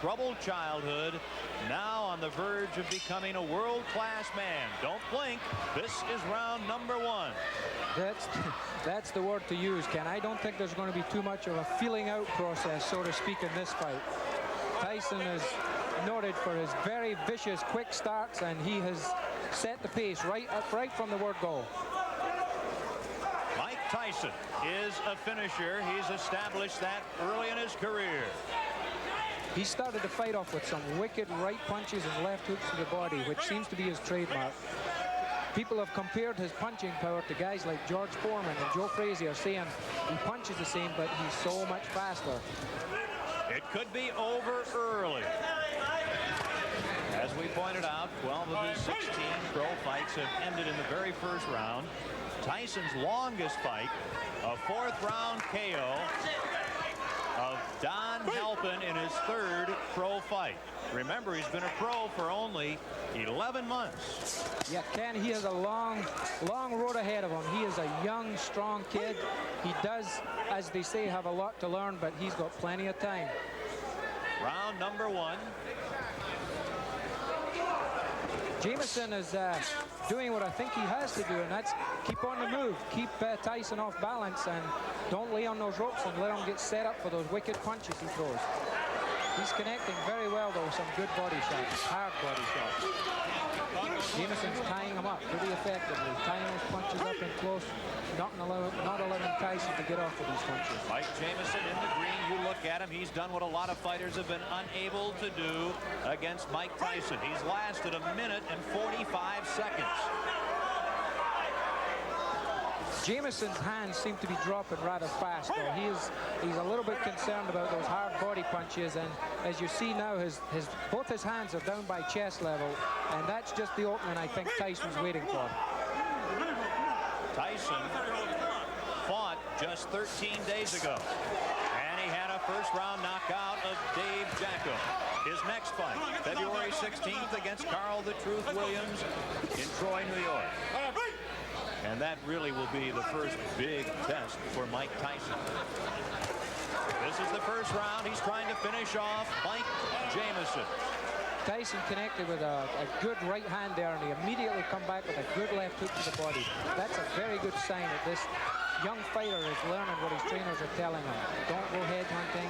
troubled childhood, now on the verge of becoming a world-class man. Don't blink. This is round number 1. That's the word to use, Ken. I don't think there's going to be too much of a feeling out process, so to speak, in this fight. Tyson is noted for his very vicious quick starts, and he has set the pace right from the word go. Mike Tyson is a finisher. He's established that early in his career. He started the fight off with some wicked right punches and left hooks to the body, which seems to be his trademark. People have compared his punching power to guys like George Foreman and Joe Frazier, saying he punches the same, but he's so much faster. It could be over early. As we pointed out, 12 of his 16 pro fights have ended in the very first round. Tyson's longest fight, a 4th round KO of Don Halpin in his 3rd pro fight. Remember, he's been a pro for only 11 months. Yeah, Ken, he has a long road ahead of him. He is a young, strong kid. He does, as they say, have a lot to learn, but he's got plenty of time. Round number 1. Jameson is doing what I think he has to do, and that's keep on the move, keep Tyson off balance, and don't lay on those ropes and let him get set up for those wicked punches he throws. He's connecting very well, though, with some good body shots, hard body shots. Jameson's tying him up pretty effectively, tying those punches up in close, not allowing Tyson to get off with these punches. Mike Jameson in the green. You look at him, he's done what a lot of fighters have been unable to do against Mike Tyson. He's lasted 1 minute and 45 seconds. Jameson's hands seem to be dropping rather fast, though. He's a little bit concerned about those hard body punches, and as you see now, both his hands are down by chest level, and that's just the opening I think Tyson's waiting for. Tyson fought just 13 days ago, and he had a first-round knockout of Dave Jacko. His next fight, February 16th against Carl the Truth Williams in Troy, New York. And that really will be the first big test for Mike Tyson. This is the first round. He's trying to finish off Mike Jameson. Tyson connected with a good right hand there, and he immediately come back with a good left hook to the body. That's a very good sign that this young fighter is learning what his trainers are telling him. Don't go head hunting.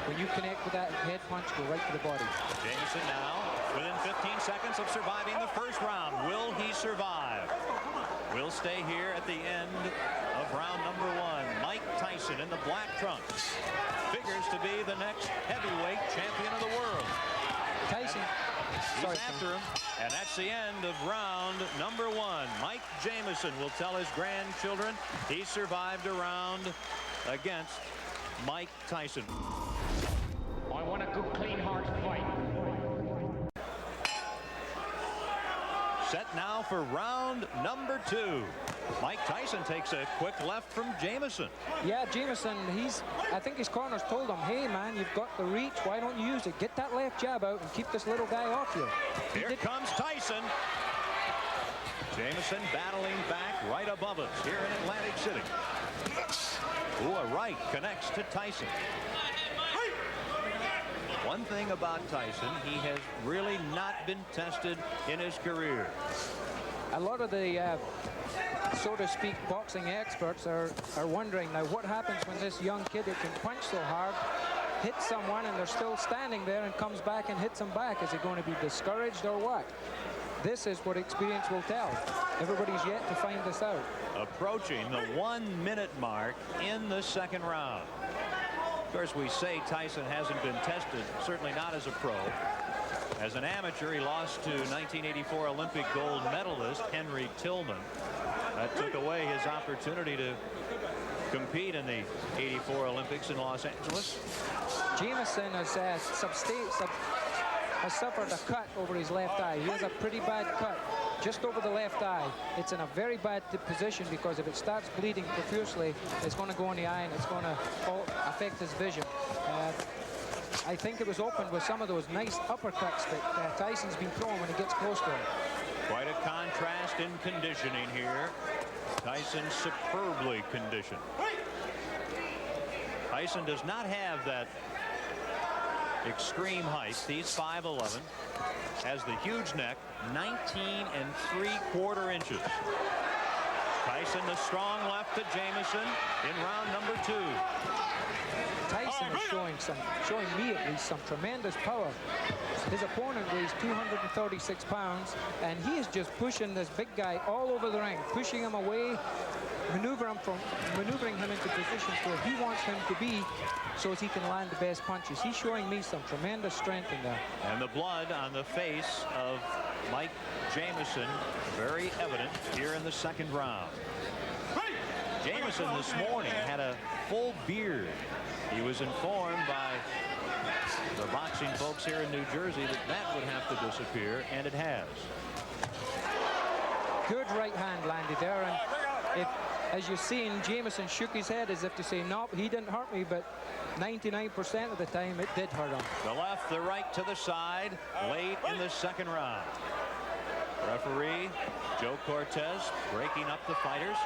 When you connect with that head punch, go right to the body. Jameson now within 15 seconds of surviving the first round. Will he survive? We'll stay here at the end of round number 1. Mike Tyson in the black trunks figures to be the next heavyweight champion of the world. Tyson, he's after him, and that's the end of round number 1. Mike Jameson will tell his grandchildren he survived a round against Mike Tyson. I want a good, clean, hard fight. Set now for round number 2. Mike Tyson takes a quick left from Jameson. Yeah, Jameson, I think his corners told him, hey man, you've got the reach, why don't you use it? Get that left jab out and keep this little guy off you. Here comes Tyson. Jameson battling back right above us here in Atlantic City. Ooh, a right connects to Tyson. One thing about Tyson, he has really not been tested in his career. A lot of the, so to speak, boxing experts are wondering now what happens when this young kid that can punch so hard hits someone and they're still standing there and comes back and hits them back. Is he going to be discouraged or what? This is what experience will tell. Everybody's yet to find this out. Approaching the 1 minute mark in the second round. Of course, we say Tyson hasn't been tested, certainly not as a pro. As an amateur, he lost to 1984 Olympic gold medalist Henry Tillman. That took away his opportunity to compete in the 84 Olympics in Los Angeles. Jameson has suffered a cut over his left eye. He has a pretty bad cut just over the left eye. It's in a very bad position because if it starts bleeding profusely, it's going to go in the eye and it's going to affect his vision. I think it was opened with some of those nice uppercuts that Tyson's been throwing when he gets close to him. Quite a contrast in conditioning here. Tyson superbly conditioned. Tyson does not have that extreme height. He's 5'11", has the huge neck, 19 3/4 inches. Tyson, the strong left to Jameson in round number 2. Tyson is showing me at least some tremendous power. His opponent weighs 236 pounds, and he is just pushing this big guy all over the ring, pushing him away, maneuvering him into positions where he wants him to be so as he can land the best punches. He's showing me some tremendous strength in there. And the blood on the face of Mike Jameson very evident here in the second round. Jameson this morning had a full beard. He was informed by the boxing folks here in New Jersey that would have to disappear, and it has. Good right hand landed there, and if, as you've seen, Jameson shook his head as if to say, nope, he didn't hurt me, but 99% of the time it did hurt him. The left, the right to the side late in the second round. Referee Joe Cortez breaking up the fighters.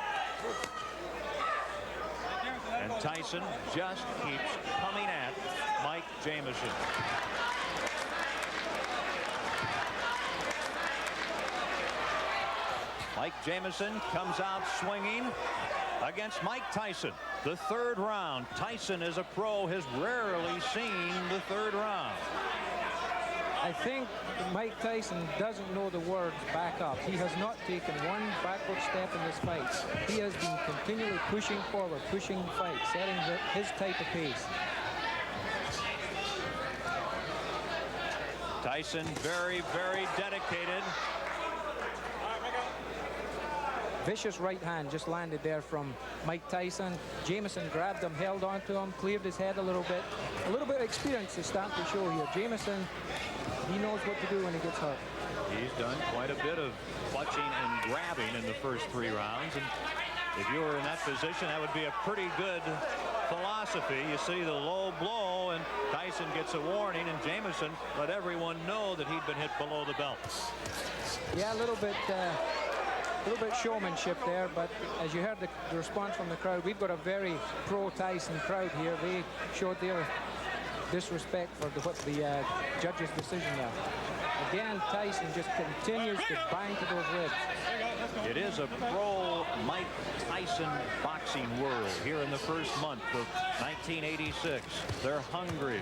And Tyson just keeps coming at Mike Jameson. Mike Jameson comes out swinging against Mike Tyson. The third round. Tyson, as a pro, has rarely seen the third round. I think Mike Tyson doesn't know the words back up. He has not taken one backward step in this fight. He has been continually pushing forward, pushing the fight, setting his type of pace. Tyson very, very dedicated. Vicious right hand just landed there from Mike Tyson. Jameson grabbed him, held onto him, cleared his head a little bit. A little bit of experience is starting to show here. Jameson, he knows what to do when he gets hurt. He's done quite a bit of clutching and grabbing in the first 3 rounds. And if you were in that position, that would be a pretty good philosophy. You see the low blow, and Tyson gets a warning, and Jameson let everyone know that he'd been hit below the belt. Yeah, a little bit showmanship there, but as you heard the response from the crowd, we've got a very pro-Tyson crowd here. They showed their disrespect for what the judge's decision there. Again, Tyson just continues to bang to those ribs. It is a pro-Mike Tyson boxing world here in the first month of 1986. They're hungry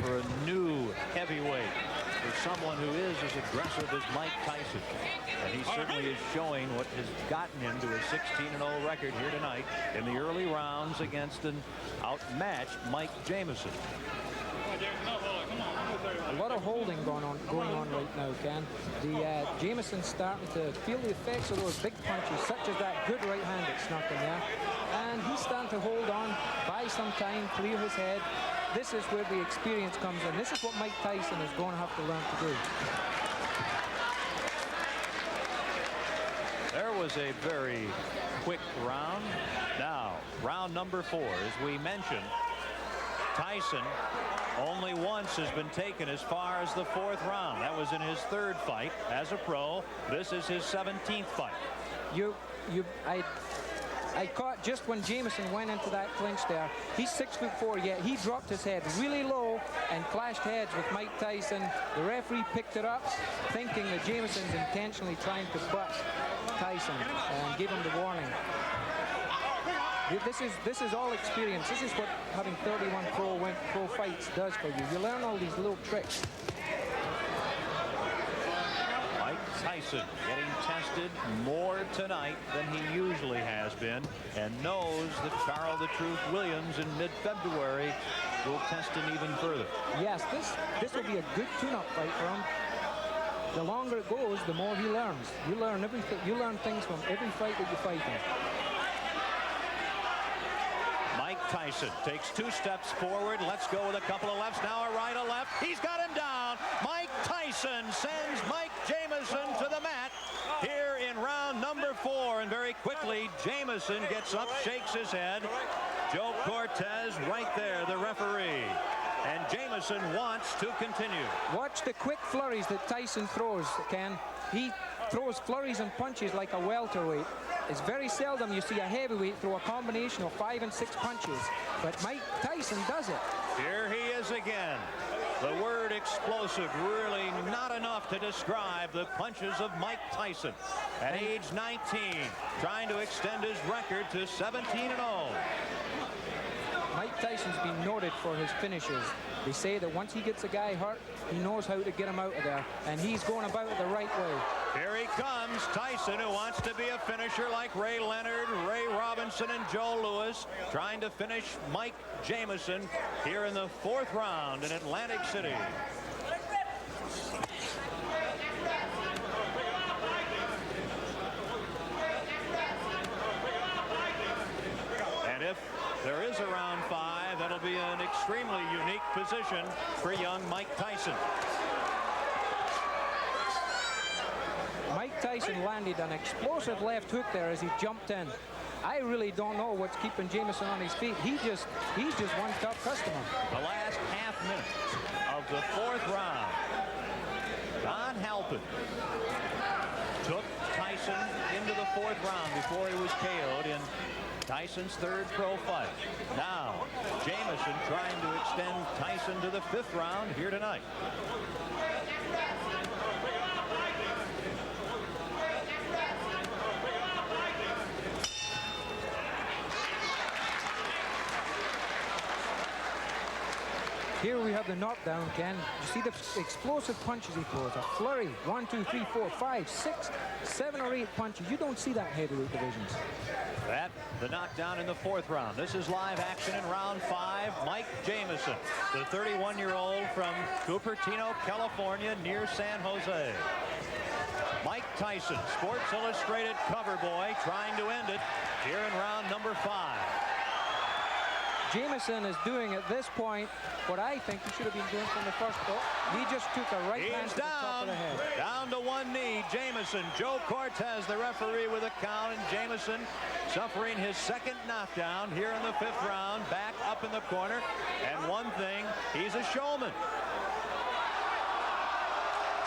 for a new heavyweight, for someone who is as aggressive as Mike Tyson. And he certainly is showing what has gotten him to a 16-0 record here tonight in the early rounds against an outmatched Mike Jameson. A lot of holding going on right now, Ken. The Jameson's starting to feel the effects of those big punches, such as that good right hand that snuck in there. And he's starting to hold on, buy some time, clear his head. This is where the experience comes in. This is what Mike Tyson is going to have to learn to do. There was a very quick round. Now, round number 4, as we mentioned, Tyson only once has been taken as far as the 4th round. That was in his 3rd fight as a pro. This is his 17th fight. I caught just when Jameson went into that clinch there. He's 6'4", yet he dropped his head really low and clashed heads with Mike Tyson. The referee picked it up, thinking that Jameson's intentionally trying to butt Tyson and give him the warning. This is all experience. This is what having 31 pro fights does for you. You learn all these little tricks. Mike Tyson getting tested more tonight than he usually has been, and knows that Carl the Truth Williams in mid-February will test him even further. Yes, this will be a good tune-up fight for him. The longer it goes, the more he learns. You learn everything. You learn things from every fight that you fight in. Mike Tyson takes 2 steps forward. Let's go with a couple of lefts. Now a right, a left. He's got him down. Mike Tyson sends Mike Jameson to the mat here in round number 4. And very quickly, Jameson gets up, shakes his head. Joe Cortez right there, the referee. And Jameson wants to continue. Watch the quick flurries that Tyson throws, Ken. He throws flurries and punches like a welterweight. It's very seldom you see a heavyweight throw a combination of 5 and 6 punches. But Mike Tyson does it. Here he is again. The word explosive really not enough to describe the punches of Mike Tyson at age 19, trying to extend his record to 17-0. Mike Tyson's been noted for his finishes. They say that once he gets a guy hurt, he knows how to get him out of there, and he's going about it the right way. Here he comes, Tyson, who wants to be a finisher like Ray Leonard, Ray Robinson, and Joe Louis, trying to finish Mike Jameson here in the 4th round in Atlantic City. And if there is a round 5, that'll be an extremely unique position for young Mike Tyson. Mike Tyson landed an explosive left hook there as he jumped in. I really don't know what's keeping Jameson on his feet. He's just one tough customer. The last half minute of the 4th round. Don Halpin took Tyson into the 4th round before he was KO'd in Tyson's 3rd pro fight. Now, Jameson trying to extend Tyson to the 5th round here tonight. Here we have the knockdown, Ken. You see the explosive punches he throws. A flurry. 1, 2, 3, 4, 5, 6, 7 or 8 punches. You don't see that in heavyweight divisions. That, the knockdown in the 4th round. This is live action in round 5. Mike Jameson, the 31-year-old from Cupertino, California, near San Jose. Mike Tyson, Sports Illustrated cover boy, trying to end it here in round number 5. Jameson is doing at this point what I think he should have been doing from the first go. He just took a right hand to the top of the head. Down to one knee, Jameson. Joe Cortez, the referee, with a count, and Jameson suffering his 2nd knockdown here in the 5th round, back up in the corner. And one thing, he's a showman.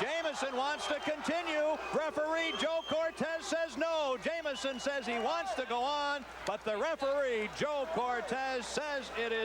Jameson wants to continue. Referee Joe Cortez says no. Jameson says he wants to go on, but the referee Joe Cortez says it is